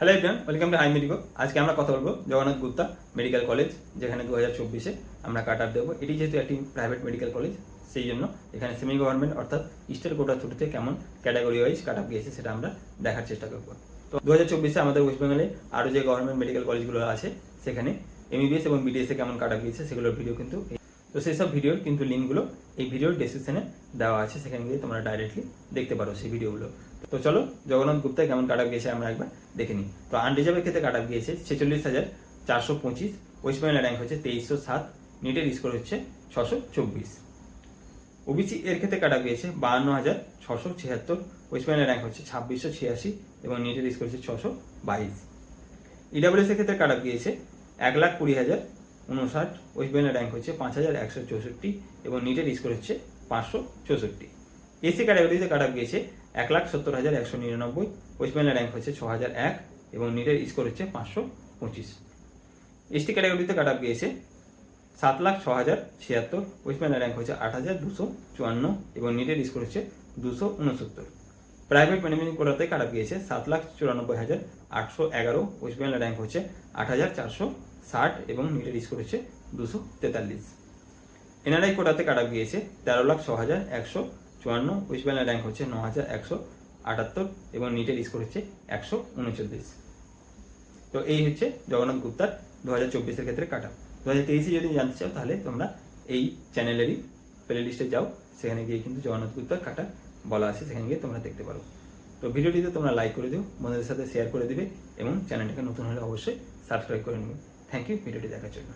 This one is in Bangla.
Hello everyone, welcome to hi medico. আজকে আমরা কথা বলবো জগন্নাথ গুপ্তা মেডিকেল কলেজ, যেখানে 2024-এ আমরা কাট আপ দেবো। এটি যেহেতু একটি প্রাইভেট মেডিকেল কলেজ, সেই জন্য এখানে সেমি গভর্নমেন্ট অর্থাৎ স্টেট কোটা থ্রুতে কেমন ক্যাটাগরি ওয়াইজ কাট আপ গিয়েছে সেটা আমরা দেখার চেষ্টা করবো। তো 2024-এ আমাদের ওয়েস্ট বেঙ্গলে আরও যে গভর্নমেন্ট মেডিকেল কলেজগুলো আছে সেখানে এমবিবিএস এবং বিডিএসে কেমন কাট আপ গিয়েছে সেগুলোর ভিডিও কিন্তু, তো সেই সব ভিডিওর কিন্তু লিঙ্কগুলো এই ভিডিওর ডেসক্রিপশনে দেওয়া আছে, সেখানে গিয়ে তোমরা ডাইরেক্টলি দেখতে পারো সেই ভিডিওগুলো। তো চলো জগন্নাথ গুপ্তায় কেমন কাট আপ গিয়েছে আমরা একবার দেখে নিই। তো আনরিজার্ভের ক্ষেত্রে কাট আপ গিয়েছে 46,425, ওয়েস্ট বেঙ্গলের র্যাঙ্ক হচ্ছে 2307, নিটের স্কোর হচ্ছে 624। ওবিসি এর ক্ষেত্রে কাট আপ গিয়েছে 52,676, ওয়েস্ট বেঙ্গলের র্যাঙ্ক হচ্ছে 2686 এবং নিটের স্কোর হচ্ছে 622। ইডাব্লিউএস এর ক্ষেত্রে কাট আপ গিয়েছে 1,20,059, ওয়েস্ট বেঙ্গলের র্যাঙ্ক হচ্ছে 5,164 এবং নিটের স্কোর হচ্ছে 564। এসি ক্যাটাগরিতে কাট আপ গিয়েছে 1,70,199, ওয়েস্ট বেঙ্গলের র্যাঙ্ক হচ্ছে 6,001 এবং নিটের স্কোর হচ্ছে 525। এসটি ক্যাটাগরিতে কাট আপ গিয়েছে 7,06,076, ওয়েস্ট বেঙ্গলের র্যাঙ্ক হচ্ছে 8,254 এবং নিটের স্কোর হচ্ছে 269। প্রাইভেট ম্যানেজমেন্ট কোটাতে কাট আপ গিয়েছে 7,94,811, ওয়েস্ট বেঙ্গলের র্যাঙ্ক হচ্ছে 8,460 এবং নিটের স্কোর হচ্ছে 243। এনআরআই কোটাতে কাট আপ গিয়েছে 13,06,154, ওয়েস্ট বেঙ্গলের র্যাঙ্ক হচ্ছে 9,178 এবং নিটের স্কোর হচ্ছে 139। তো এই হচ্ছে জগন্নাথ গুপ্তার 2024-এর ক্ষেত্রে কাট আপ। 2023-এ যদি জানতে চাও তাহলে তোমরা এই চ্যানেলেরই প্লে লিস্টে যাও, সেখানে গিয়ে কিন্তু জগন্নাথ গুপ্তার কাট আপ বলা আছে, সেখানে গিয়ে তোমরা দেখতে পারো। তো ভিডিওটিতে তোমরা লাইক করে দিও, বন্ধুদের সাথে শেয়ার করে দিবে এবং চ্যানেলটাকে নতুন হলে অবশ্যই সাবস্ক্রাইব করে নেবে। থ্যাংক ইউ ভিডিওটি দেখার জন্য।